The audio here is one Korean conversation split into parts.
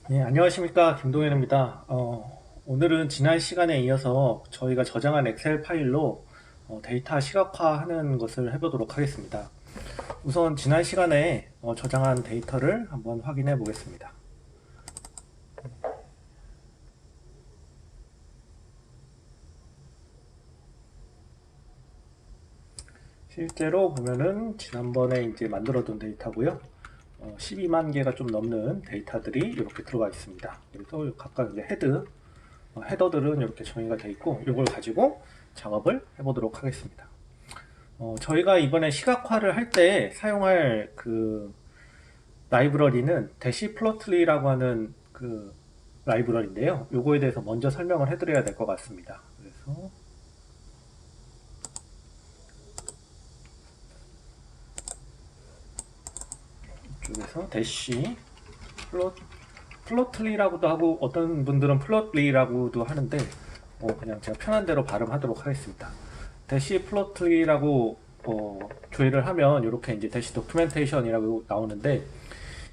네, 안녕하십니까. 김동현입니다. 오늘은 지난 시간에 이어서 저희가 저장한 엑셀 파일로 데이터 시각화하는 것을 해보도록 하겠습니다. 우선 지난 시간에 저장한 데이터를 한번 확인해 보겠습니다. 실제로 보면은 지난번에 이제 만들어둔 데이터고요. 12만 개가 좀 넘는 데이터들이 이렇게 들어가 있습니다. 그래서 각각 이제 헤더들은 이렇게 정의가 되어 있고, 이걸 가지고 작업을 해보도록 하겠습니다. 저희가 이번에 시각화를 할 때 사용할 그 라이브러리는 대시플로틀리라고 하는 그 라이브러리인데요. 요거에 대해서 먼저 설명을 해드려야 될 것 같습니다. 그래서 이쪽에서 대시 플로틀리라고도 하고 어떤 분들은 플로틀리라고도 하는데 그냥 제가 편한 대로 발음하도록 하겠습니다. 대시 플로틀리라고 조회를 하면 이렇게 이제 대시 도큐멘테이션이라고 나오는데,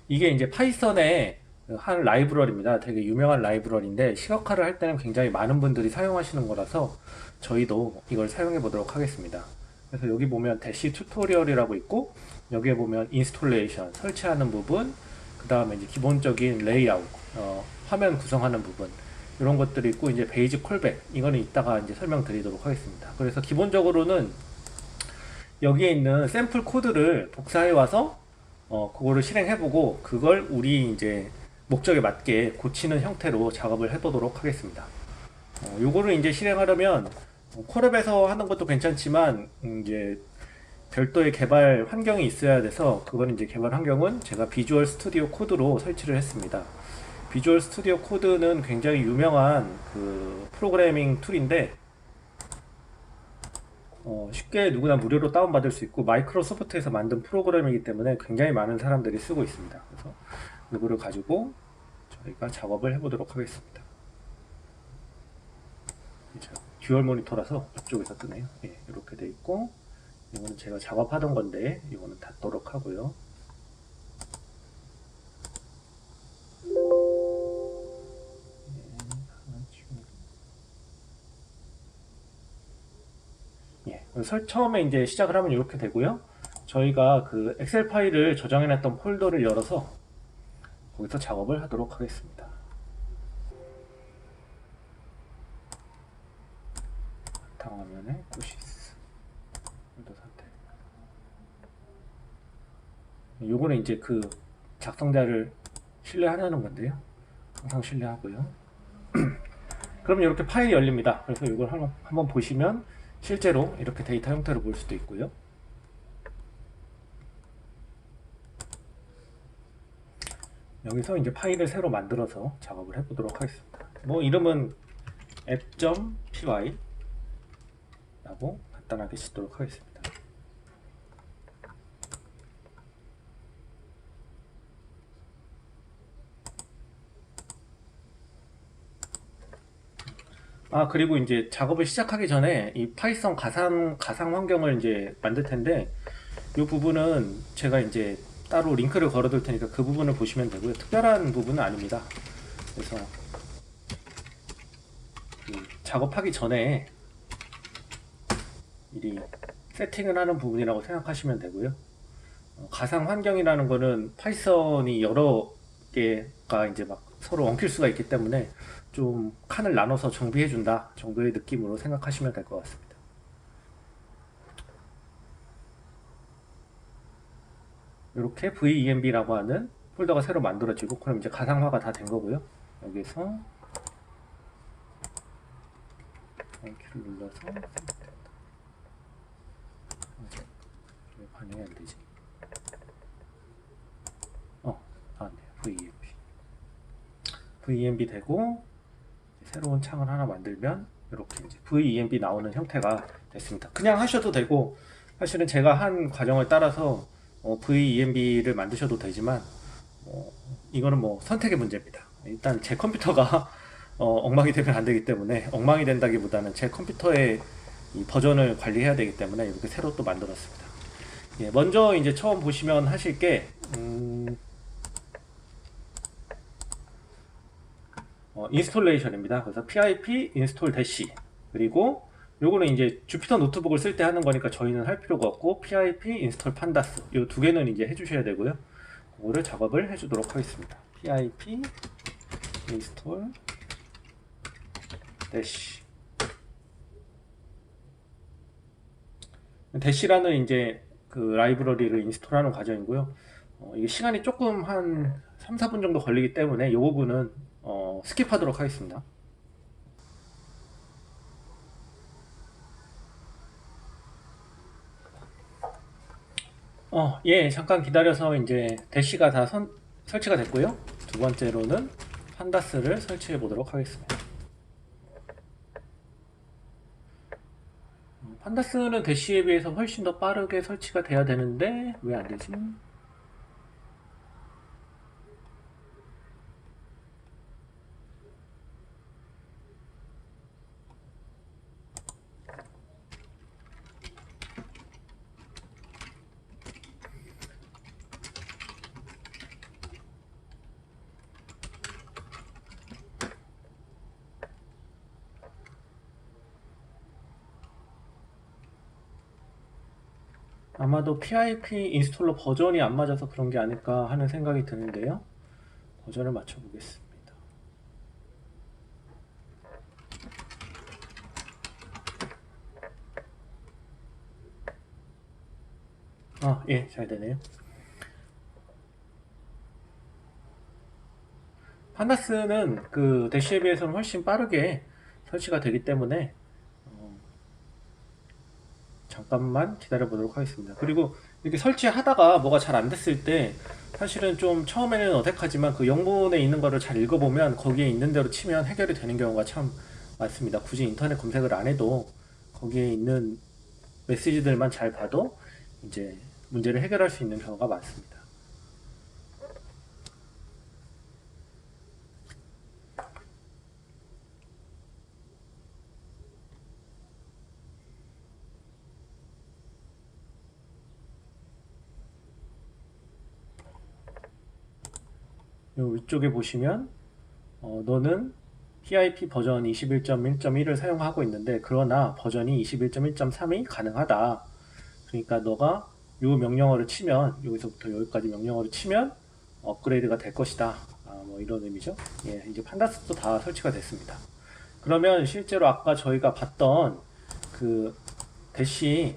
이게 이제 파이썬의 한 라이브러리입니다. 되게 유명한 라이브러리인데 시각화를 할 때는 굉장히 많은 분들이 사용하시는 거라서 저희도 이걸 사용해 보도록 하겠습니다. 그래서 여기 보면 대시 튜토리얼이라고 있고, 여기에 보면 인스톨레이션 설치하는 부분, 그 다음에 이제 기본적인 레이아웃, 화면 구성하는 부분, 이런 것들이 있고, 이제 베이직 콜백, 이거는 이따가 이제 설명드리도록 하겠습니다. 그래서 기본적으로는 여기에 있는 샘플 코드를 복사해 와서 그거를 실행해보고, 그걸 우리 이제 목적에 맞게 고치는 형태로 작업을 해보도록 하겠습니다. 요거를 이제 실행하려면 콜앱에서 하는 것도 괜찮지만, 이제 별도의 개발 환경이 있어야 돼서, 그건 이제 개발 환경은 제가 비주얼 스튜디오 코드로 설치를 했습니다. 비주얼 스튜디오 코드는 굉장히 유명한 그 프로그래밍 툴인데, 쉽게 누구나 무료로 다운받을 수 있고 마이크로소프트에서 만든 프로그램이기 때문에 굉장히 많은 사람들이 쓰고 있습니다. 그래서 이거를 가지고 저희가 작업을 해보도록 하겠습니다. 듀얼 모니터라서 이쪽에서 뜨네요. 예, 이렇게 돼 있고, 이거는 제가 작업하던 건데 이거는 닫도록 하고요. 예, 처음에 이제 시작을 하면 이렇게 되고요. 저희가 그 엑셀 파일을 저장해놨던 폴더를 열어서 거기서 작업을 하도록 하겠습니다. 바탕화면에 꾸시스 폴더 상태. 요거는 이제 그 작성자를 신뢰하냐는 건데요. 항상 신뢰하고요. 그럼 이렇게 파일이 열립니다. 그래서 이걸 한번 보시면 실제로 이렇게 데이터 형태로 볼 수도 있고요. 여기서 이제 파일을 새로 만들어서 작업을 해보도록 하겠습니다. 뭐 이름은 app.py 라고 간단하게 쓰도록 하겠습니다. 그리고 이제 작업을 시작하기 전에 이 파이썬 가상 환경을 이제 만들 텐데, 이 부분은 제가 이제 따로 링크를 걸어 둘 테니까 그 부분을 보시면 되고요. 특별한 부분은 아닙니다. 그래서 작업하기 전에 미리 세팅을 하는 부분이라고 생각하시면 되고요. 가상 환경이라는 거는 파이썬이 여러 개가 이제 막 서로 엉킬 수가 있기 때문에 좀 칸을 나눠서 정비해 준다 정도의 느낌으로 생각하시면 될 것 같습니다. 이렇게 VEMB라고 하는 폴더가 새로 만들어지고, 그럼 이제 가상화가 다 된 거고요. 여기서 키를 눌러서 왜 반응이 안 되지? 나왔네요. VEMB 되고, 새로운 창을 하나 만들면 이렇게 이제 VEMB 나오는 형태가 됐습니다. 그냥 하셔도 되고, 사실은 제가 한 과정을 따라서 VEMB를 만드셔도 되지만, 이거는 뭐 선택의 문제입니다. 일단 제 컴퓨터가 엉망이 되면 안 되기 때문에, 엉망이 된다기보다는 제 컴퓨터의 이 버전을 관리해야 되기 때문에 이렇게 새로 또 만들었습니다. 예, 먼저 이제 처음 보시면 하실 게 인스톨레이션입니다. 그래서 pip install dash, 그리고 요거는 이제 주피터 노트북을 쓸 때 하는 거니까 저희는 할 필요가 없고 pip install pandas, 요 두 개는 이제 해주셔야 되고요. 그거를 작업을 해주도록 하겠습니다. pip install dash. 대시라는 이제 그 라이브러리를 인스톨하는 과정이고요. 이게 시간이 조금 한 3, 4분 정도 걸리기 때문에 이 부분은 스킵하도록 하겠습니다. 예, 잠깐 기다려서 이제 대시가 다 설치가 됐고요. 두 번째로는 판다스를 설치해 보도록 하겠습니다. 판다스는 대시에 비해서 훨씬 더 빠르게 설치가 돼야 되는데 왜 안 되지? 아마도 pip 인스톨러 버전이 안 맞아서 그런 게 아닐까 하는 생각이 드는데요. 버전을 맞춰 보겠습니다. 예, 잘 되네요. 판다스는 그 대시에 비해서는 훨씬 빠르게 설치가 되기 때문에 잠깐만 기다려 보도록 하겠습니다. 그리고 이렇게 설치하다가 뭐가 잘 안 됐을 때 사실은 좀 처음에는 어색하지만 그 영문에 있는 거를 잘 읽어보면 거기에 있는 대로 치면 해결이 되는 경우가 참 많습니다. 굳이 인터넷 검색을 안 해도 거기에 있는 메시지들만 잘 봐도 이제 문제를 해결할 수 있는 경우가 많습니다. 요 위쪽에 보시면 너는 PIP 버전 21.1.1을 사용하고 있는데 그러나 버전이 21.1.3이 가능하다. 그러니까 너가 요 명령어를 치면 여기서부터 여기까지 명령어를 치면 업그레이드가 될 것이다. 뭐 이런 의미죠. 예, 이제 판다스도 다 설치가 됐습니다. 그러면 실제로 아까 저희가 봤던 그 대시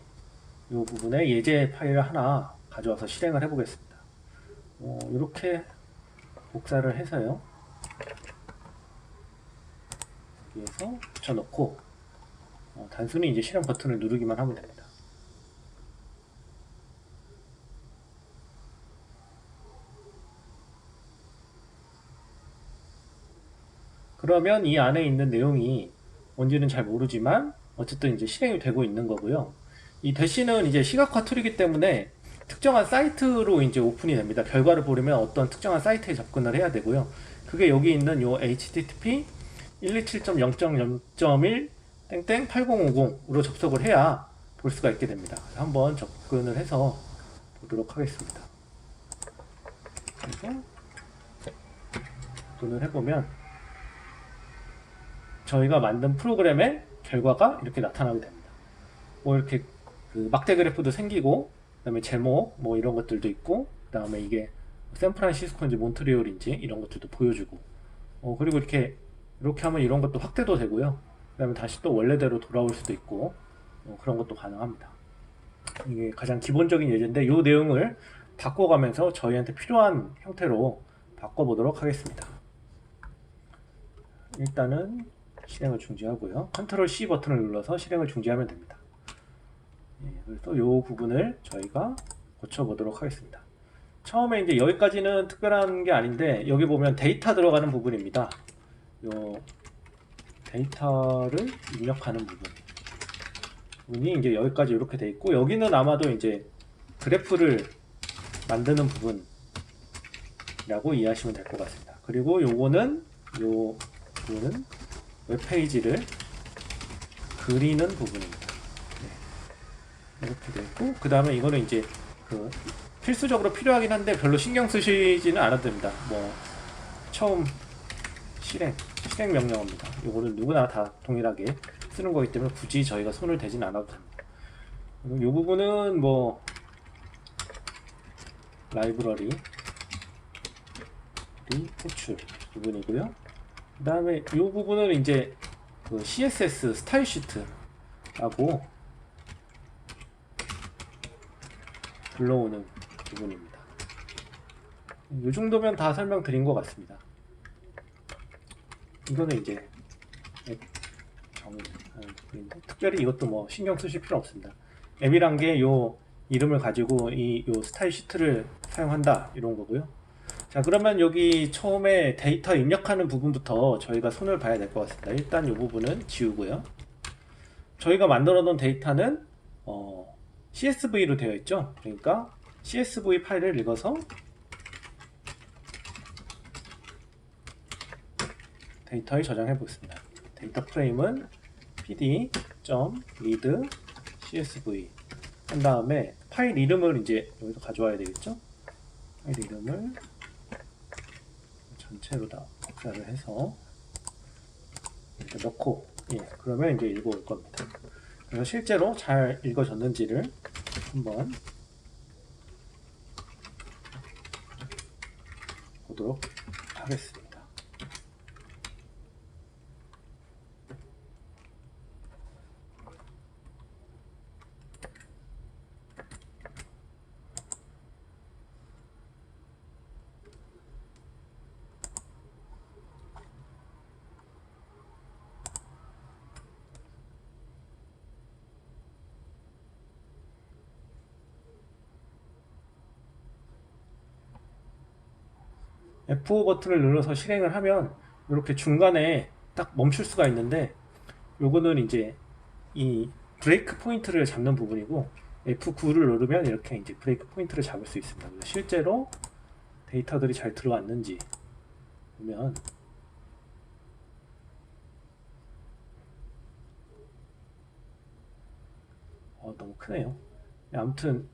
요 부분에 예제 파일을 하나 가져와서 실행을 해 보겠습니다. 이렇게 복사를 해서요. 여기에서 붙여넣고 단순히 이제 실행 버튼을 누르기만 하면 됩니다. 그러면 이 안에 있는 내용이 뭔지는 잘 모르지만 어쨌든 이제 실행이 되고 있는 거고요. 이 대시는 이제 시각화 툴이기 때문에 특정한 사이트로 이제 오픈이 됩니다. 결과를 보려면 어떤 특정한 사이트에 접근을 해야 되고요. 그게 여기 있는 요 http 127.0.0.1 땡땡 8050으로 접속을 해야 볼 수가 있게 됩니다. 한번 접근을 해서 보도록 하겠습니다. 그래서 접근을 해보면 저희가 만든 프로그램의 결과가 이렇게 나타나게 됩니다. 뭐 이렇게 그 막대 그래프도 생기고, 그 다음에 제목 뭐 이런 것들도 있고, 그 다음에 이게 샌프란시스코인지 몬트리올인지 이런 것들도 보여주고, 그리고 이렇게 하면 이런 것도 확대도 되고요. 그 다음에 다시 또 원래대로 돌아올 수도 있고, 그런 것도 가능합니다. 이게 가장 기본적인 예제인데, 이 내용을 바꿔가면서 저희한테 필요한 형태로 바꿔보도록 하겠습니다. 일단은 실행을 중지하고요. 컨트롤 C 버튼을 눌러서 실행을 중지하면 됩니다. 그래서 이 부분을 저희가 고쳐보도록 하겠습니다. 처음에 이제 여기까지는 특별한 게 아닌데, 여기 보면 데이터 들어가는 부분입니다. 요 데이터를 입력하는 부분이 이제 여기까지 이렇게 돼 있고, 여기는 아마도 이제 그래프를 만드는 부분이라고 이해하시면 될 것 같습니다. 그리고 요거는 웹페이지를 그리는 부분입니다. 이렇게 되고, 그 다음에 이거는 이제 그 필수적으로 필요하긴 한데 별로 신경 쓰시지는 않아도 됩니다. 뭐 처음 실행 명령어입니다. 이거는 누구나 다 동일하게 쓰는 거기 때문에 굳이 저희가 손을 대진 않아도 됩니다. 이 부분은 뭐 라이브러리 호출 부분이고요. 그 다음에 이 부분은 이제 그 CSS 스타일 시트라고 불러오는 부분입니다. 이 정도면 다 설명드린 것 같습니다. 이거는 이제 정의하는 부분인데 특별히 이것도 뭐 신경 쓰실 필요 없습니다. 앱이란 게 요 이름을 가지고 요 스타일 시트를 사용한다 이런 거고요. 자, 그러면 여기 처음에 데이터 입력하는 부분부터 저희가 손을 봐야 될 것 같습니다. 일단 이 부분은 지우고요. 저희가 만들어 놓은 데이터는 CSV로 되어 있죠. 그러니까 CSV 파일을 읽어서 데이터에 저장해 보겠습니다. 데이터 프레임은 pd.read csv 한 다음에 파일 이름을 이제 여기서 가져와야 되겠죠. 파일 이름을 전체로 다 복사를 해서 이렇게 넣고, 예, 그러면 이제 읽어올 겁니다. 그래서 실제로 잘 읽어졌는지를 한번 보도록 하겠습니다. F5 버튼을 눌러서 실행을 하면 이렇게 중간에 딱 멈출 수가 있는데, 요거는 이제 이 브레이크 포인트를 잡는 부분이고, F9를 누르면 이렇게 이제 브레이크 포인트를 잡을 수 있습니다. 실제로 데이터들이 잘 들어왔는지 보면 너무 크네요. 아무튼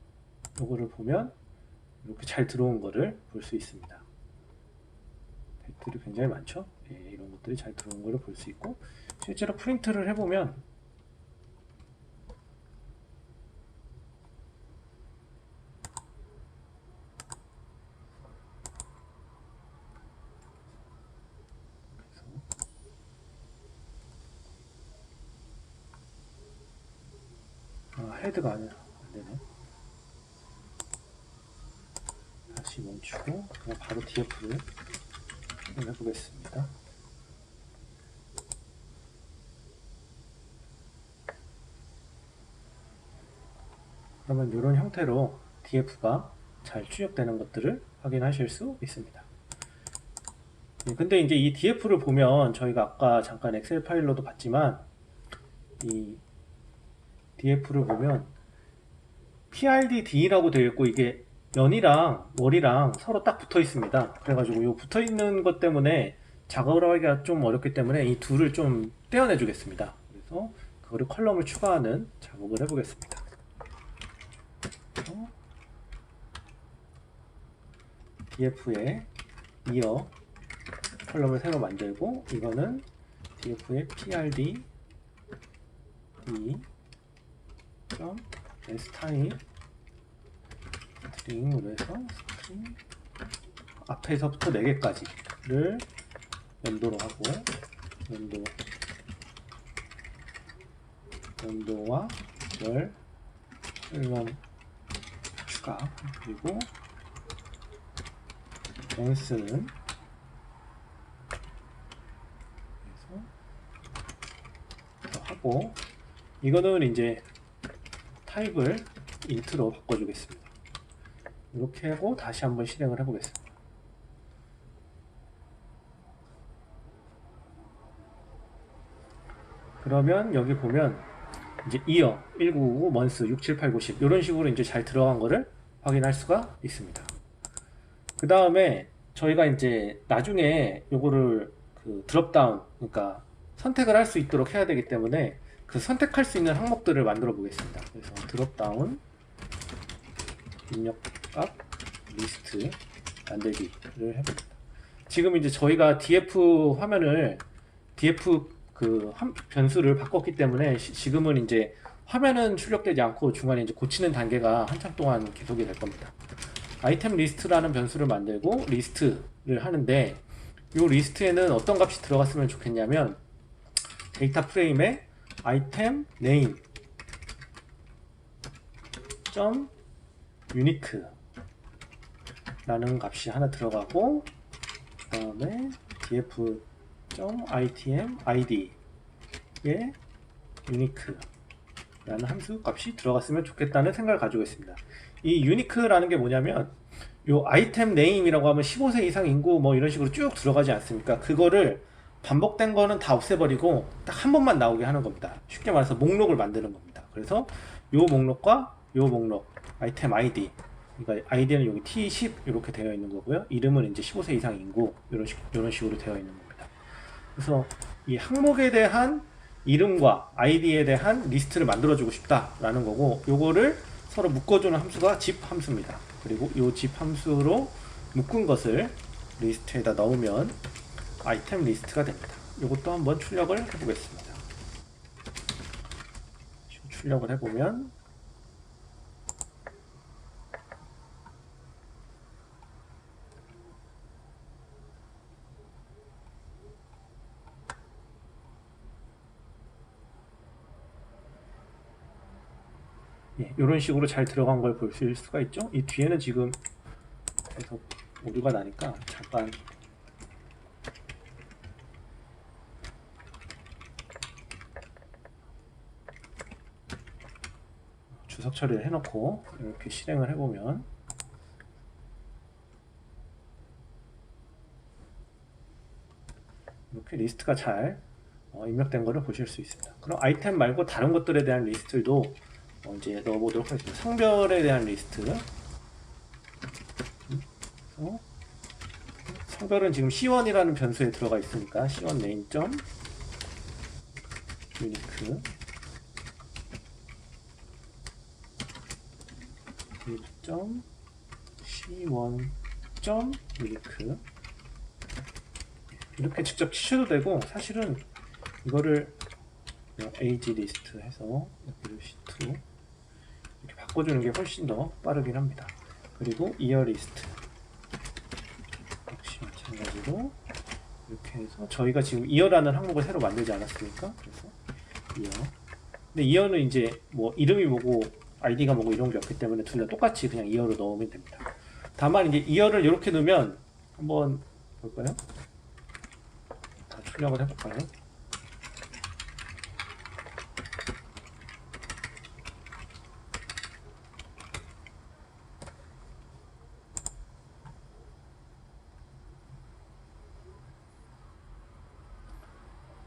요거를 보면 이렇게 잘 들어온 거를 볼 수 있습니다. 데이터들이 굉장히 많죠. 예, 이런 것들이 잘 들어온 거를 볼 수 있고, 실제로 프린트를 해보면 헤드가 안 되네. 다시 멈추고 그냥 바로 DF를 해보겠습니다. 그러면 이런 형태로 DF가 잘 출력되는 것들을 확인하실 수 있습니다. 근데 이제 이 DF를 보면 저희가 아까 잠깐 엑셀 파일로도 봤지만, 이 DF를 보면 PRDD라고 되어 있고 이게 연이랑 월이랑 서로 딱 붙어 있습니다. 그래가지고 이 붙어 있는 것 때문에 작업을 하기가 좀 어렵기 때문에 이 둘을 좀 떼어내 주겠습니다. 그래서 그거를 컬럼을 추가하는 작업을 해보겠습니다. DF에 이어 컬럼을 새로 만들고, 이거는 DF에 PRD style 스트링으로 해서 스트링 앞에서부터 4개까지를 연도로 하고, 연도와 월 컬럼 추가, 그리고 랭스는 하고, 이거는 이제 타입을 인트로 바꿔주겠습니다. 이렇게 하고 다시 한번 실행을 해보겠습니다. 그러면 여기 보면 이제 이어 1999 먼스 678 90 이런 식으로 이제 잘 들어간 거를 확인할 수가 있습니다. 그 다음에 저희가 이제 나중에 요거를 그 드롭다운, 그러니까 선택을 할 수 있도록 해야 되기 때문에 그 선택할 수 있는 항목들을 만들어 보겠습니다. 그래서 드롭다운 입력값 리스트 만들기를 해봅니다. 지금 이제 저희가 DF 화면을 DF 변수를 바꿨기 때문에 지금은 이제 화면은 출력되지 않고 중간에 이제 고치는 단계가 한참 동안 계속이 될 겁니다. 아이템 리스트라는 변수를 만들고 리스트를 하는데 이 리스트에는 어떤 값이 들어갔으면 좋겠냐면 데이터 프레임에 아이템 네임 점 유니크 라는 값이 하나 들어가고 그 다음에 df itm id에 유니크 라는 함수 값이 들어갔으면 좋겠다는 생각을 가지고 있습니다. 이 유니크라는 게 뭐냐면 요 아이템 네임이라고 하면 15세 이상 인구 뭐 이런 식으로 쭉 들어가지 않습니까? 그거를 반복된 거는 다 없애버리고 딱 한 번만 나오게 하는 겁니다. 쉽게 말해서 목록을 만드는 겁니다. 그래서 요 목록과 요 목록 아이템 ID, 그러니까 아이디는 여기 T10 이렇게 되어 있는 거고요. 이름은 이제 15세 이상 인구 이런 식으로 되어 있는 겁니다. 그래서 이 항목에 대한 이름과 아이디에 대한 리스트를 만들어주고 싶다라는 거고, 요거를 서로 묶어주는 함수가 zip 함수입니다. 그리고 이 zip 함수로 묶은 것을 리스트에다 넣으면 아이템 리스트가 됩니다. 이것도 한번 출력을 해보겠습니다. 출력을 해보면 이런 식으로 잘 들어간 걸 보실 수가 있죠. 이 뒤에는 지금 계속 오류가 나니까 잠깐 주석 처리를 해놓고 이렇게 실행을 해보면 이렇게 리스트가 잘 입력된 것을 보실 수 있습니다. 그럼 아이템 말고 다른 것들에 대한 리스트도 이제 넣어보도록 하겠습니다. 성별에 대한 리스트. 성별은 지금 C1이라는 변수에 들어가 있으니까 C1 name 점 유니크 점 C1 점 유니크 이렇게 직접 치셔도 되고, 사실은 이거를 age 리스트 해서 C2 이렇게 바꿔주는 게 훨씬 더 빠르긴 합니다. 그리고 year 리스트 역시 마찬가지로 이렇게 해서 저희가 지금 year라는 항목을 새로 만들지 않았습니까? 그래서 year. 근데 year는 이제 뭐 이름이 뭐고 아이디가 뭐고 이런 게 없기 때문에 둘 다 똑같이 그냥 year로 넣으면 됩니다. 다만 이제 year를 이렇게 넣으면 한번 볼까요? 다 출력을 해볼까요?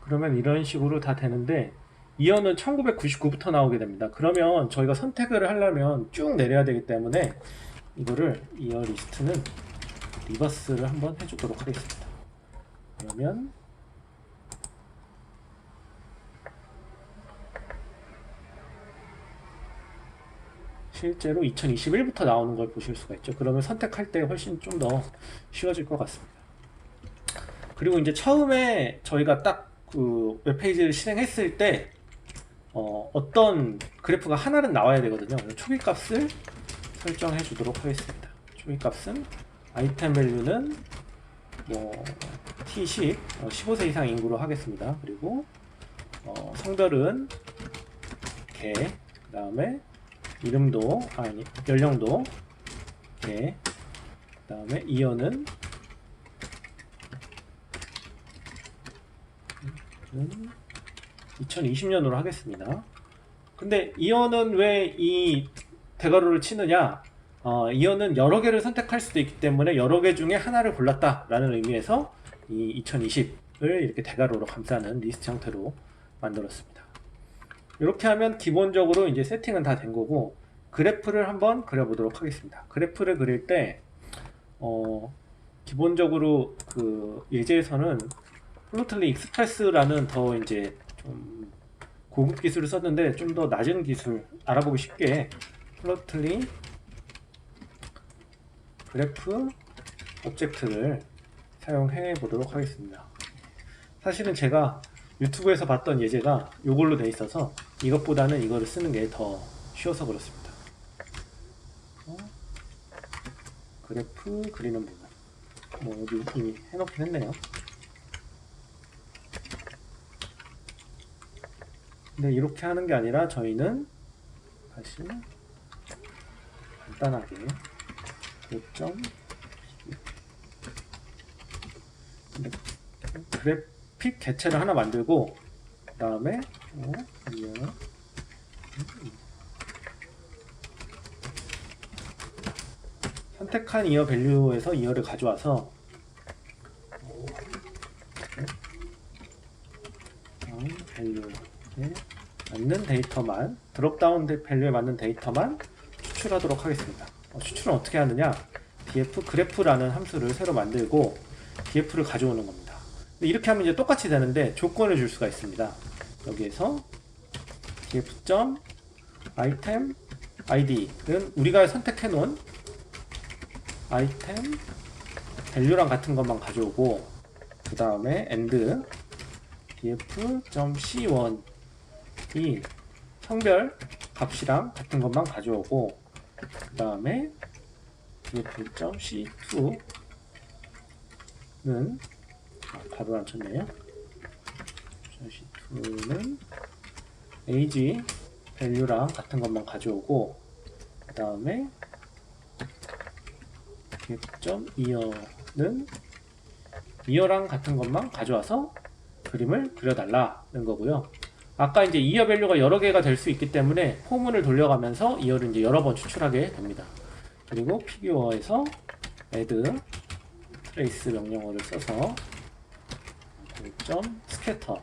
그러면 이런 식으로 다 되는데 이어는 1999부터 나오게 됩니다. 그러면 저희가 선택을 하려면 쭉 내려야 되기 때문에 이거를 이어 리스트는 리버스를 한번 해주도록 하겠습니다. 그러면 실제로 2021부터 나오는 걸 보실 수가 있죠. 그러면 선택할 때 훨씬 좀 더 쉬워질 것 같습니다. 그리고 이제 처음에 저희가 딱 그 웹페이지를 실행했을 때 어떤 그래프가 하나는 나와야 되거든요. 초기 값을 설정해 주도록 하겠습니다. 초기 값은 아이템 밸류는 뭐 T10 15세 이상 인구로 하겠습니다. 그리고 성별은 개, 그 다음에 이름도 연령도 개, 그 다음에 이어는 2020년으로 하겠습니다. 근데 이어는 왜 이 대괄호를 치느냐? 이어는 여러 개를 선택할 수도 있기 때문에 여러 개 중에 하나를 골랐다라는 의미에서 이 2020을 이렇게 대괄호로 감싸는 리스트 형태로 만들었습니다. 이렇게 하면 기본적으로 이제 세팅은 다 된 거고, 그래프를 한번 그려보도록 하겠습니다. 그래프를 그릴 때 기본적으로 그 예제에서는 플로틀리 익스프레스라는 더 이제 좀 고급 기술을 썼는데, 좀 더 낮은 기술 알아보기 쉽게 플로틀리 그래프 오브젝트를 사용해 보도록 하겠습니다. 사실은 제가 유튜브에서 봤던 예제가 이걸로 돼 있어서 이것보다는 이거를 쓰는 게 더 쉬워서 그렇습니다. 그래프 그리는 부분 뭐 여기 이미 해놓긴 했네요. 근데 이렇게 하는 게 아니라 저희는 다시 간단하게 5점 그래픽 개체를 하나 만들고 그 다음에 선택한 이어 밸류에서 이어를 가져와서 밸류에 맞는 데이터만 드롭다운 밸류에 맞는 데이터만 추출하도록 하겠습니다. 추출은 어떻게 하느냐, df 그래프라는 함수를 새로 만들고 df를 가져오는 겁니다. 이렇게 하면 이제 똑같이 되는데 조건을 줄 수가 있습니다. 여기에서 df.item id는 우리가 선택해 놓은 아이템 밸류랑 같은 것만 가져오고, 그 다음에 and df.c1이 성별 값이랑 같은 것만 가져오고, 그 다음에 df.c2는 답을 안 쳤네요. c2는 age 밸류랑 같은 것만 가져오고, 그 다음에 df.ior는 이어랑 같은 것만 가져와서 그림을 그려달라는 거고요. 아까 이제 이어 밸류가 여러 개가 될 수 있기 때문에 포문을 돌려가면서 이어를 이제 여러 번 추출하게 됩니다. 그리고 피규어에서 add trace 명령어를 써서 .scatter,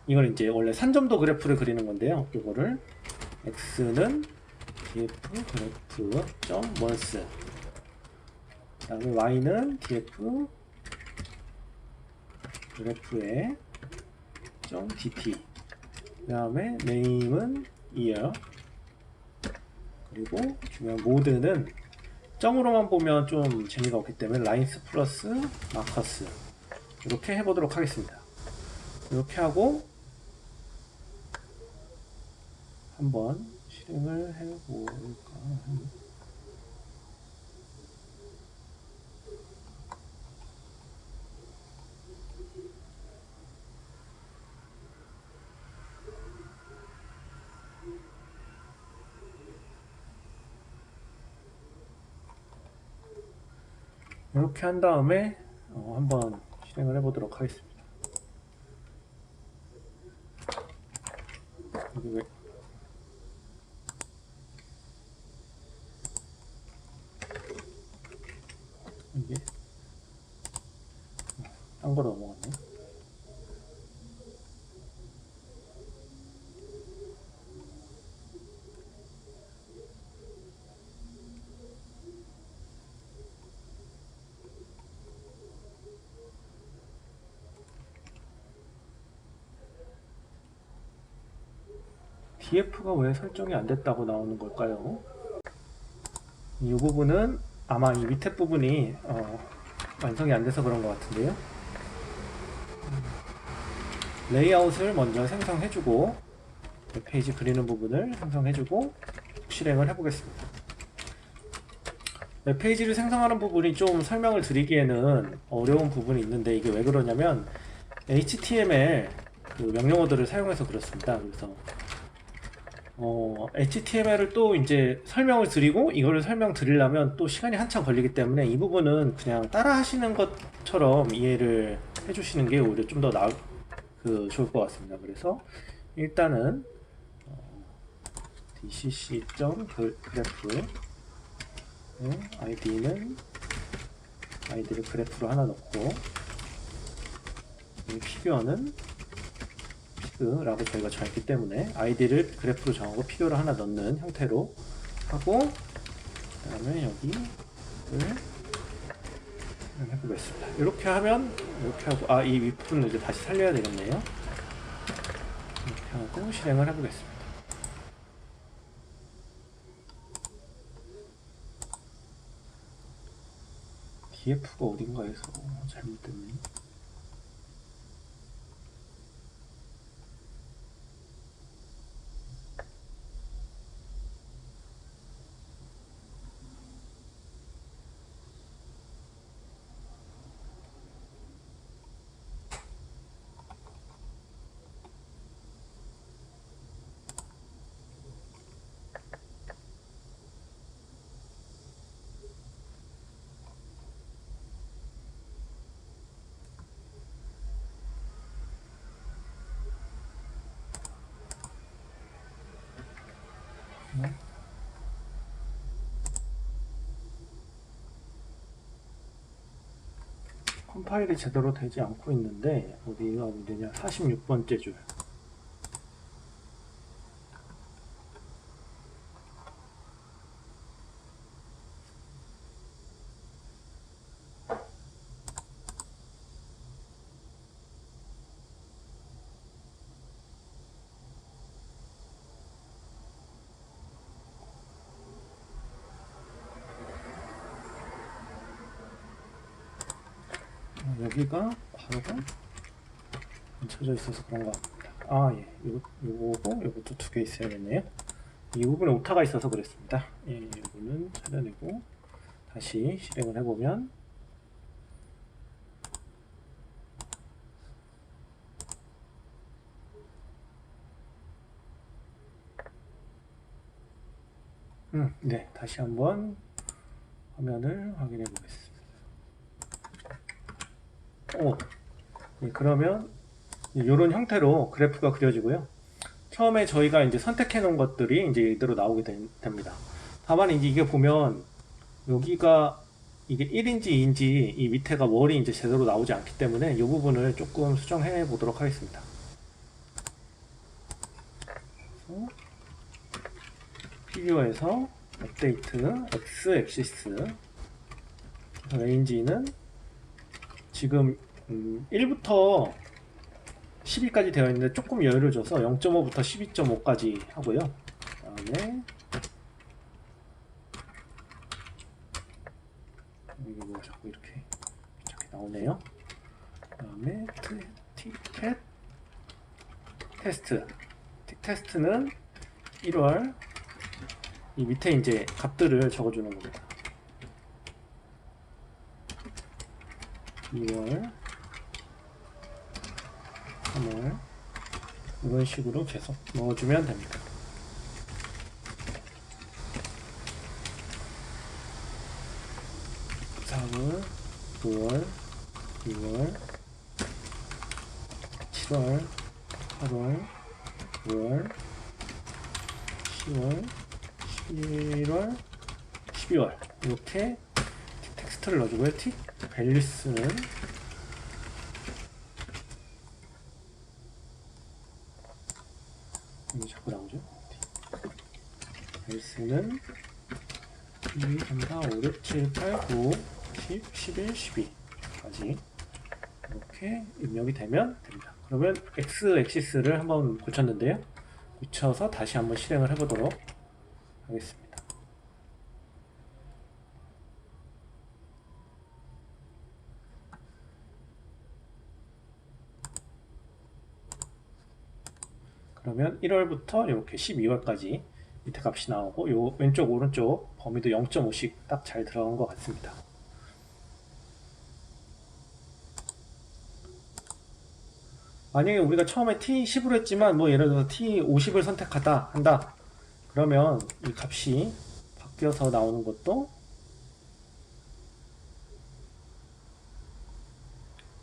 이걸 이제 원래 산점도 그래프를 그리는 건데요. 이거를 x는 df 그래프.month, 그 다음에 y는 df 그래프에 .dt, 그 다음에 name은 year, 그리고 중요한 모드는 점으로만 보면 좀 재미가 없기 때문에 lines 플러스 markers 이렇게 해보도록 하겠습니다. 이렇게 하고 한번 실행을 해볼까. 이렇게 한 다음에 한번 실행을 해보도록 하겠습니다. 여기 왜 이게 딴 거로 넘어갔네. df가 왜 설정이 안 됐다고 나오는 걸까요? 이 부분은 아마 이 밑에 부분이 완성이 안 돼서 그런 것 같은데요. 레이아웃을 먼저 생성해주고 웹페이지 그리는 부분을 생성해주고 실행을 해보겠습니다. 웹페이지를 생성하는 부분이 좀 설명을 드리기에는 어려운 부분이 있는데, 이게 왜 그러냐면 HTML 그 명령어들을 사용해서 그렇습니다. 그래서 HTML을 또 이제 설명을 드리고 이거를 설명드리려면 또 시간이 한참 걸리기 때문에 이 부분은 그냥 따라 하시는 것처럼 이해를 해주시는 게 오히려 좀 더 좋을 것 같습니다. 그래서 일단은 dcc.graph id는 id를 그래프로 하나 넣고, 이 피규어는 피그라고 저희가 정했기 때문에 id를 그래프로 정하고 피규어를 하나 넣는 형태로 하고, 그 다음에 여기를 해보겠습니다. 이렇게 하면 이렇게 하고, 이 윗부분을 이제 다시 살려야 되겠네요. 이렇게 하고 실행을 해보겠습니다. df가 어딘가에서 잘못됐네. 컴파일이 제대로 되지 않고 있는데 어디가 문제냐. 46번째 줄. 여기가 바로가 멈춰져 있어서 그런 것 같습니다. 아, 예. 요거고 요것도 두 개 있어야겠네요. 이 부분에 오타가 있어서 그랬습니다. 예, 이거는 찾아내고 다시 실행을 해보면 네, 다시 한번 화면을 확인해 보겠습니다. 네, 그러면 이런 형태로 그래프가 그려지고요. 처음에 저희가 이제 선택해 놓은 것들이 이제 이대로 나오게 됩니다. 다만 이제 이게 보면 여기가 이게 1인지 2인지 이 밑에가 월이 이제 제대로 나오지 않기 때문에 이 부분을 조금 수정해 보도록 하겠습니다. 피규어에서 업데이트 X 엑시스 레인지는 지금 1부터 12까지 되어 있는데 조금 여유를 줘서 0.5부터 12.5까지 하고요. 그 다음에 이게 뭐 자꾸 이렇게 나오네요. 그 다음에 티켓 테스트. 테스트는 1월 이 밑에 이제 값들을 적어주는 겁니다. 2월 3월 이런 식으로 계속 넣어주면 됩니다. 4월, 9월, 6월, 7월, 8월, 9월, 10월, 11월, 12월 이렇게 텍스트를 넣어주고요. 밸류스는 이게 자꾸 나오죠. 밸류스는 1, 2, 3, 4, 5, 6, 7, 8, 9, 10, 11, 12까지 이렇게 입력이 되면 됩니다. 그러면 X 엑시스를 한번 고쳤는데요. 고쳐서 다시 한번 실행을 해보도록 하겠습니다. 그러면 1월부터 이렇게 12월까지 밑에 값이 나오고 요 왼쪽 오른쪽 범위도 0.5씩 딱 잘 들어간 것 같습니다. 만약에 우리가 처음에 T10으로 했지만 뭐 예를 들어서 T50을 선택하다 한다 그러면 이 값이 바뀌어서 나오는 것도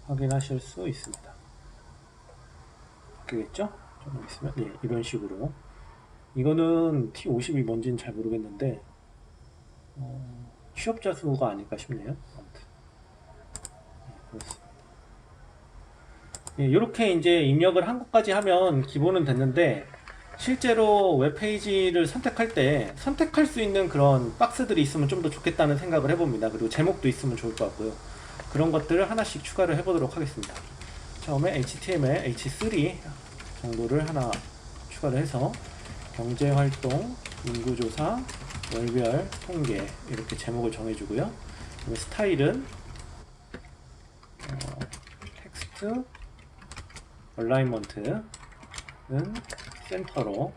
확인하실 수 있습니다. 바뀌겠죠? 조금 있으면 네, 이런 식으로 이거는 T50이 뭔지는 잘 모르겠는데 취업자 수가 아닐까 싶네요. 아무튼 네, 그렇습니다. 네, 이렇게 이제 입력을 한 것까지 하면 기본은 됐는데 실제로 웹페이지를 선택할 때 선택할 수 있는 그런 박스들이 있으면 좀 더 좋겠다는 생각을 해봅니다. 그리고 제목도 있으면 좋을 것 같고요. 그런 것들을 하나씩 추가를 해보도록 하겠습니다. 처음에 HTML H3 정도를 하나 추가를 해서 경제활동, 인구조사, 월별 통계 이렇게 제목을 정해주고요. 스타일은 텍스트 얼라이먼트는 센터로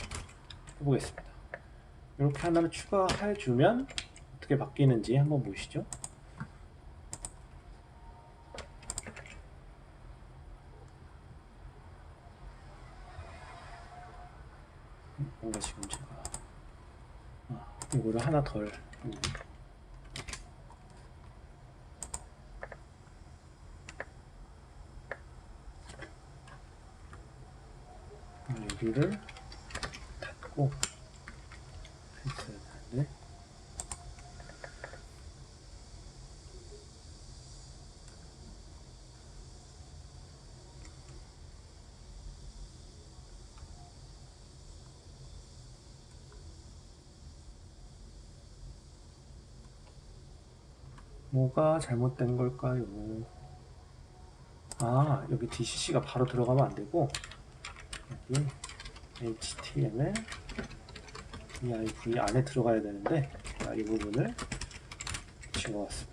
해보겠습니다. 이렇게 하나를 추가해주면 어떻게 바뀌는지 한번 보시죠. 뭔가 지금 제가 이거를 하나 덜 여기를 닫고 페인트를 하는데 뭐가 잘못된 걸까요? 아, 여기 DCC가 바로 들어가면 안 되고 여기 HTML div 안에 들어가야 되는데 제가 이 부분을 지워왔습니다.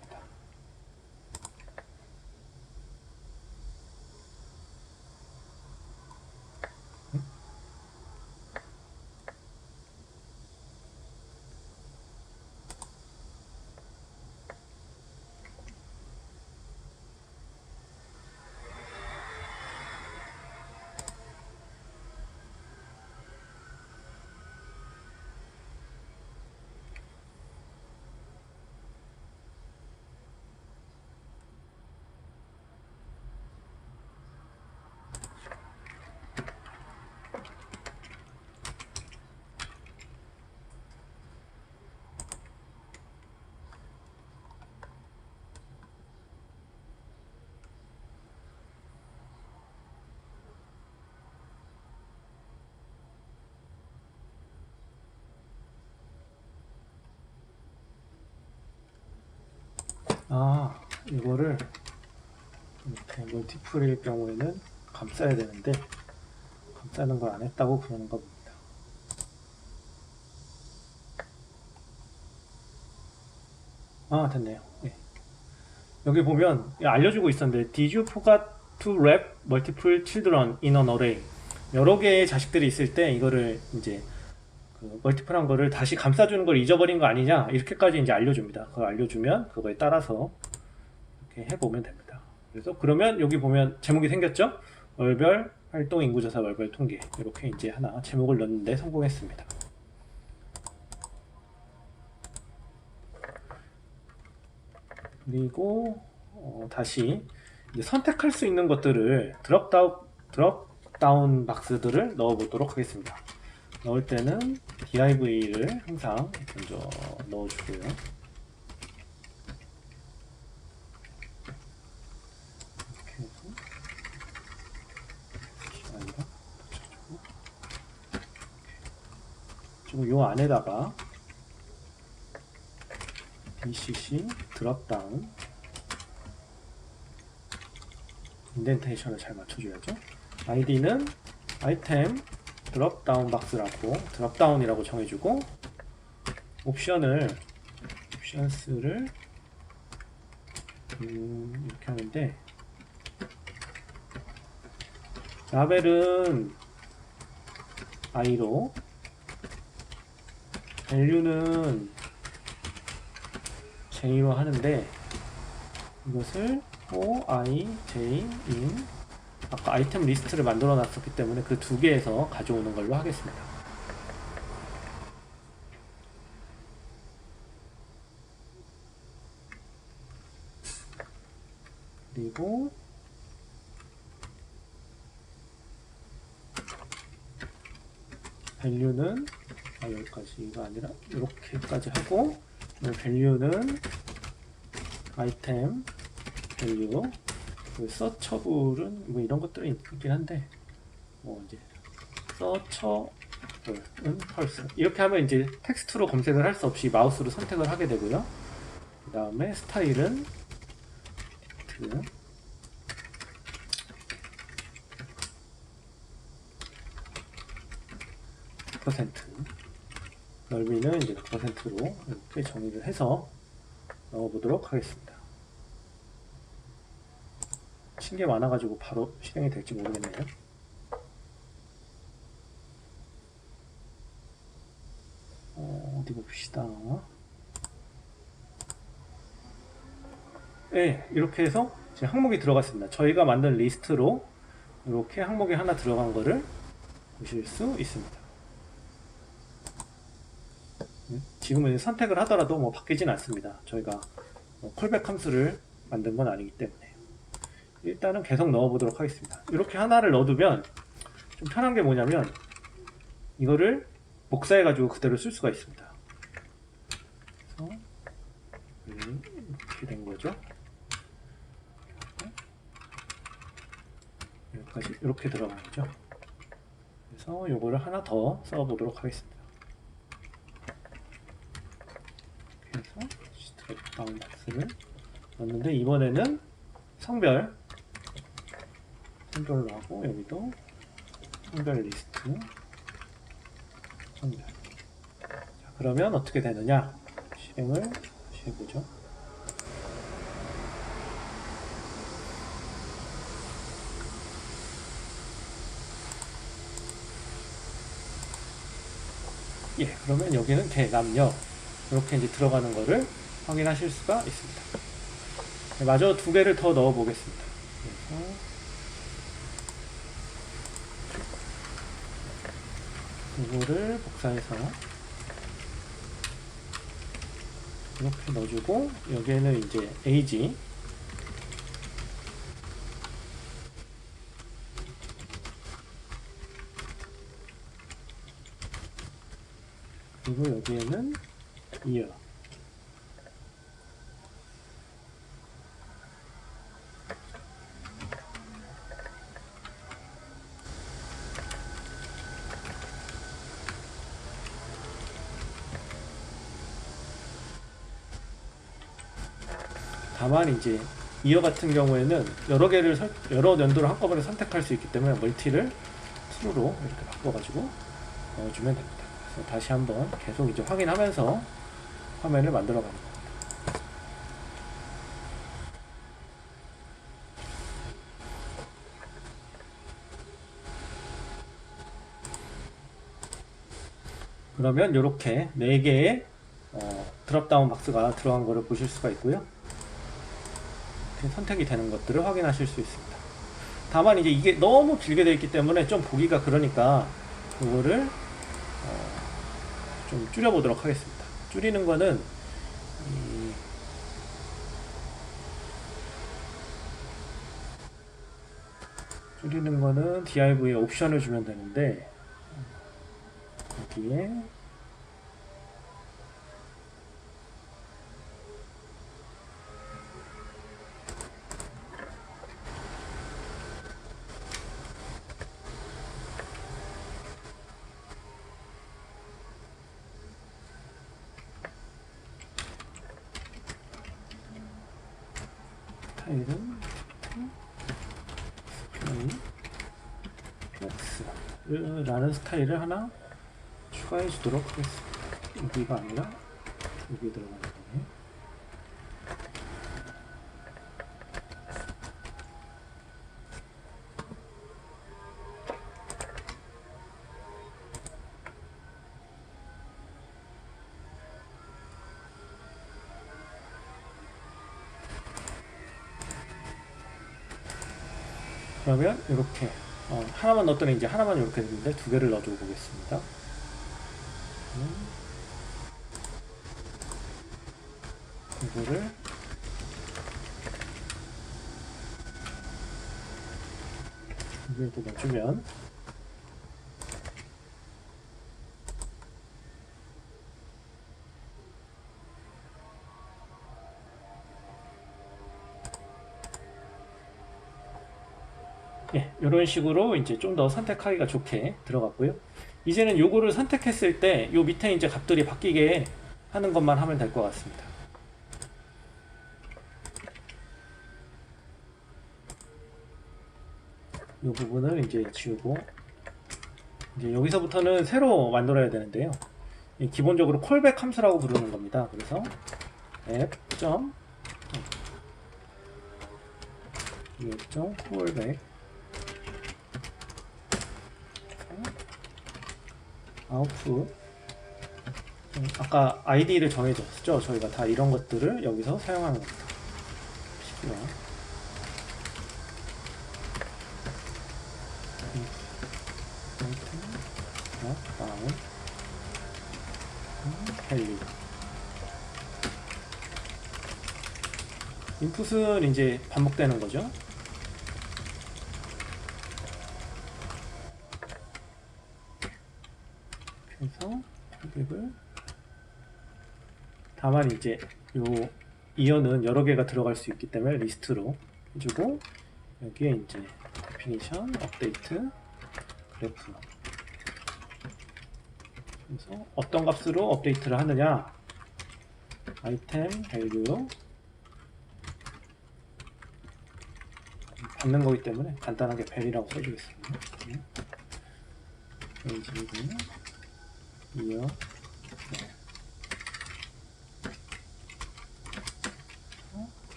아, 이거를 이렇게 멀티플일 경우에는 감싸야 되는데 감싸는 걸 안 했다고 그러는가 봅니다. 아, 됐네요. 네. 여기 보면 알려주고 있었는데 Did you forgot to wrap multiple children in an array? 여러 개의 자식들이 있을 때 이거를 이제 그 멀티플한 거를 다시 감싸주는 걸 잊어버린 거 아니냐 이렇게까지 이제 알려줍니다. 그걸 알려주면 그거에 따라서 이렇게 해보면 됩니다. 그래서 그러면 여기 보면 제목이 생겼죠? 월별 활동 인구조사 월별 통계 이렇게 이제 하나 제목을 넣는데 성공했습니다. 그리고 다시 이제 선택할 수 있는 것들을 드롭다운 박스들을 넣어보도록 하겠습니다. 넣을 때는 div를 항상 먼저 넣어주고요. 이렇게 해서 아니라 붙여주고 요 안에다가 DCC 드롭다운 인덴테이션을 잘 맞춰줘야죠. id는 아이템 드롭다운 박스라고 드롭다운이라고 정해주고 옵션스를 이렇게 하는데 라벨은 i로 value는 j로 하는데 이것을 o, i, j, in 아까 아이템 리스트를 만들어 놨었기 때문에 그 두 개에서 가져오는 걸로 하겠습니다. 그리고 value는 여기까지가 아니라 이렇게까지 하고 value는 아이템 value 서처블은 뭐 이런 것들이 있긴 한데 뭐 이제 서처블은 펄스 이렇게 하면 이제 텍스트로 검색을 할 수 없이 마우스로 선택을 하게 되고요. 그 다음에 스타일은 텍스트 %, 넓이는 이제 100%로 이렇게 정의를 해서 넣어보도록 하겠습니다. 친 게 많아가지고 바로 실행이 될지 모르겠네요. 어디 봅시다. 네, 이렇게 해서 지금 항목이 들어갔습니다. 저희가 만든 리스트로 이렇게 항목이 하나 들어간 거를 보실 수 있습니다. 지금은 선택을 하더라도 뭐 바뀌진 않습니다. 저희가 콜백 함수를 만든 건 아니기 때문에 일단은 계속 넣어 보도록 하겠습니다. 이렇게 하나를 넣어두면 좀 편한 게 뭐냐면 이거를 복사해 가지고 그대로 쓸 수가 있습니다. 그래서 이렇게 된 거죠. 여기까지 이렇게 들어간 거죠. 그래서 요거를 하나 더 써 보도록 하겠습니다. 그래서 드롭다운 박스를 넣었는데 이번에는 성별로 하고 여기도 성별 리스트 성별. 자, 그러면 어떻게 되느냐 실행을 다시 해보죠. 예, 그러면 여기는 개, 남녀 이렇게 이제 들어가는 거를 확인하실 수가 있습니다. 네, 마저 두 개를 더 넣어 보겠습니다. 그래서 이거를 복사해서 이렇게 넣어주고 여기에는 이제 age 그리고 여기에는 year 다만 이제 이어 같은 경우에는 여러 연도를 한꺼번에 선택할 수 있기 때문에 멀티를 true로 이렇게 바꿔가지고 넣어주면 됩니다. 그래서 다시 한번 계속 이제 확인하면서 화면을 만들어 가는 겁니다. 그러면 이렇게 4개의 드롭다운 박스가 들어간 것을 보실 수가 있고요. 선택이 되는 것들을 확인하실 수 있습니다. 다만 이제 이게 너무 길게 되어 있기 때문에 좀 보기가 그러니까 그거를 좀 줄여보도록 하겠습니다. 줄이는 거는 div에 옵션을 주면 되는데 여기에 스타일은 플렉스 라는 스타일을 하나 추가해 주도록 하겠습니다. 여기가 아니라 여기 들어가는 거네. 그러면 이렇게 하나만 넣었더니 이제 하나만 이렇게 됐는데 두 개를 넣어줘 보겠습니다. 이거를 여기에도 넣어주면 예, 이런 식으로 이제 좀 더 선택하기가 좋게 들어갔고요. 이제는 요거를 선택했을 때 요 밑에 이제 값들이 바뀌게 하는 것만 하면 될 것 같습니다. 이 부분을 이제 지우고 이제 여기서부터는 새로 만들어야 되는데요. 기본적으로 콜백 함수라고 부르는 겁니다. 그래서 app. 요점 콜백 아웃풋. 아까 아이디를 정해줬죠. 저희가 다 이런 것들을 여기서 사용하는 겁니다. 시기와 다운 밸류. 인풋은 이제 반복되는 거죠. 그래서 콜백을 다만 이제 요 이어는 여러 개가 들어갈 수 있기 때문에 리스트로 해주고, 여기에 이제 데피니션 업데이트 그래프. 그래서 어떤 값으로 업데이트를 하느냐, 아이템 밸류 받는 거기 때문에 간단하게 밸이라고 써주겠습니다. 페이지는 이어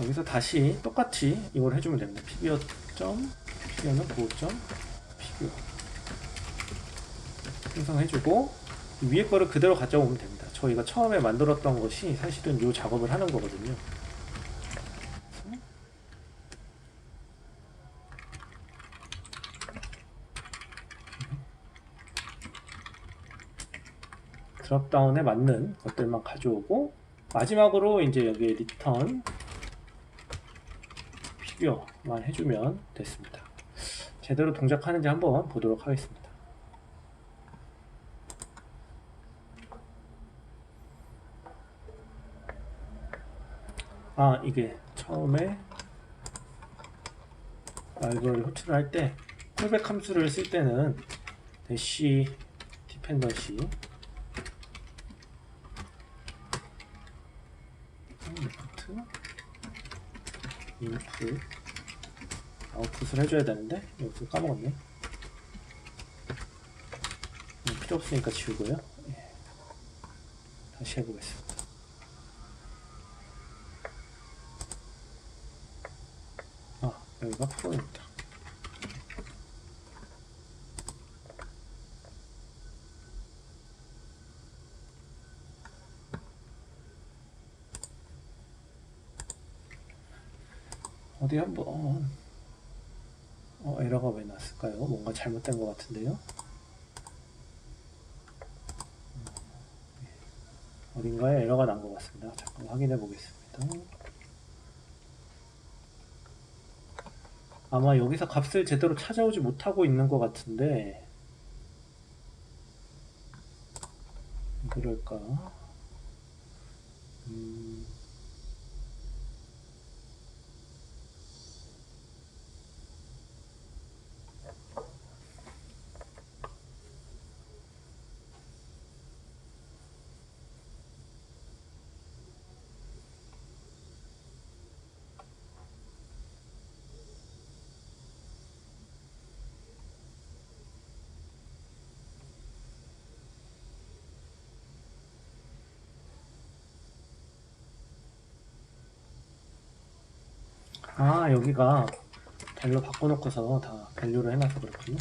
여기서 다시 똑같이 이걸 해주면 됩니다. 피규어는 9점 피규어 생성해주고 위에 거를 그대로 가져오면 됩니다. 저희가 처음에 만들었던 것이 사실은 이 작업을 하는 거거든요. 드롭다운에 맞는 것들만 가져오고, 마지막으로 이제 여기에 리턴 피규어만 해주면 됐습니다. 제대로 동작하는지 한번 보도록 하겠습니다. 이게 처음에 라이브러리 호출을 할 때 콜백 함수를 쓸 때는 대시 디펜던시 인풋 아웃풋을 해줘야 되는데 여기서 까먹었네. 필요 없으니까 지우고요. 다시 해보겠습니다. 여기가 프로입니다. 어디 한번 에러가 왜 났을까요? 뭔가 잘못된 것 같은데요. 어딘가에 에러가 난 것 같습니다. 잠깐 확인해 보겠습니다. 아마 여기서 값을 제대로 찾아오지 못하고 있는 것 같은데 그럴까? 여기가 밸류 바꿔놓고서 다 밸류를 해놔서 그렇군요.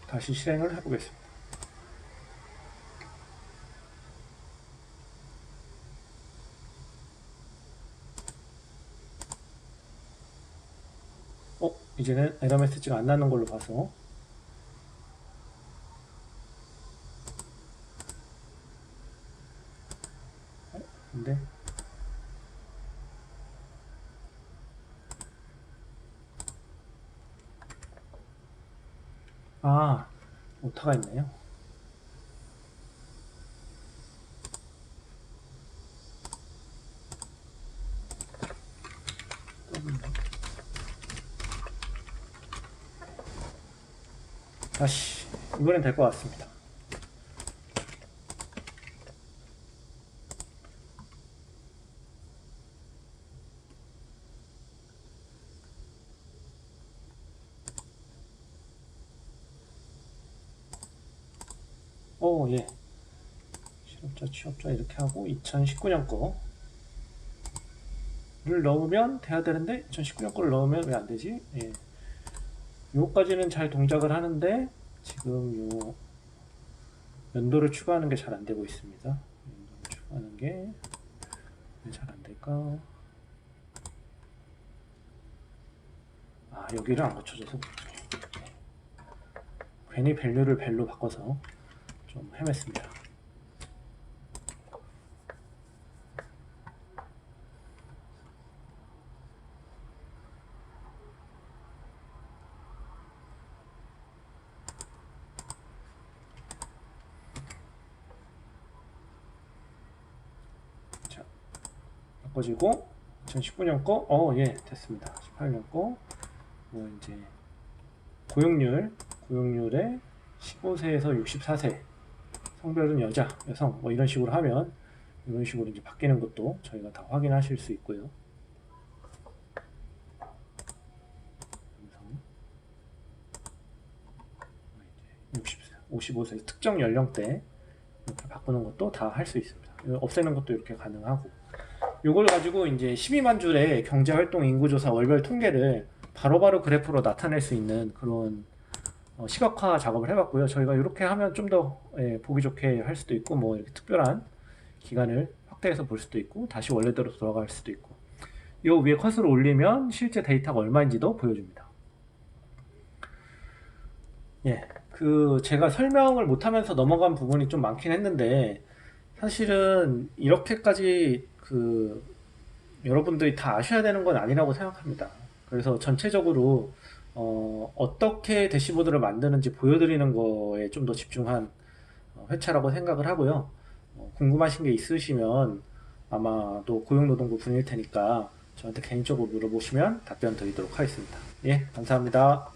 다시 실행을 해보겠습니다. 이제는 에러 메시지가 안 나는 걸로 봐서 근데 오타가 있네요. 다시 이번엔 될 것 같습니다. 예. 실업자, 취업자 이렇게 하고 2019년 거를 넣으면 돼야 되는데 2019년 거를 넣으면 왜 안 되지? 예. 요까지는 잘 동작을 하는데 지금 요 연도를 추가하는 게 잘 안 되고 있습니다. 연도를 추가하는 게 왜 잘 안 될까? 아, 여기를 안 고쳐줘서 그렇죠. 괜히 밸류를 밸로 바꿔서 좀 헤맸습니다. 자, 바꿔지고 2019년 거, 예, 됐습니다. 18년 거, 뭐 이제 고용률에 15세에서 64세, 성별은 여자, 여성, 뭐 이런 식으로 하면 이런 식으로 이제 바뀌는 것도 저희가 다 확인하실 수 있고요. 55세 특정 연령대 이렇게 바꾸는 것도 다 할 수 있습니다. 없애는 것도 이렇게 가능하고, 이걸 가지고 이제 12만 줄의 경제활동 인구조사 월별 통계를 바로바로 그래프로 나타낼 수 있는 그런 시각화 작업을 해봤고요. 저희가 이렇게 하면 좀 더 보기 좋게 할 수도 있고, 뭐 이렇게 특별한 기간을 확대해서 볼 수도 있고, 다시 원래대로 돌아갈 수도 있고, 요 위에 컷을 올리면 실제 데이터가 얼마인지도 보여줍니다. 예, 제가 설명을 못하면서 넘어간 부분이 좀 많긴 했는데, 사실은 이렇게까지 여러분들이 다 아셔야 되는 건 아니라고 생각합니다. 그래서 전체적으로 어떻게 대시보드를 만드는지 보여드리는 거에 좀 더 집중한 회차라고 생각을 하고요. 궁금하신 게 있으시면 아마도 고용노동부 분일 테니까 저한테 개인적으로 물어보시면 답변 드리도록 하겠습니다. 예, 감사합니다.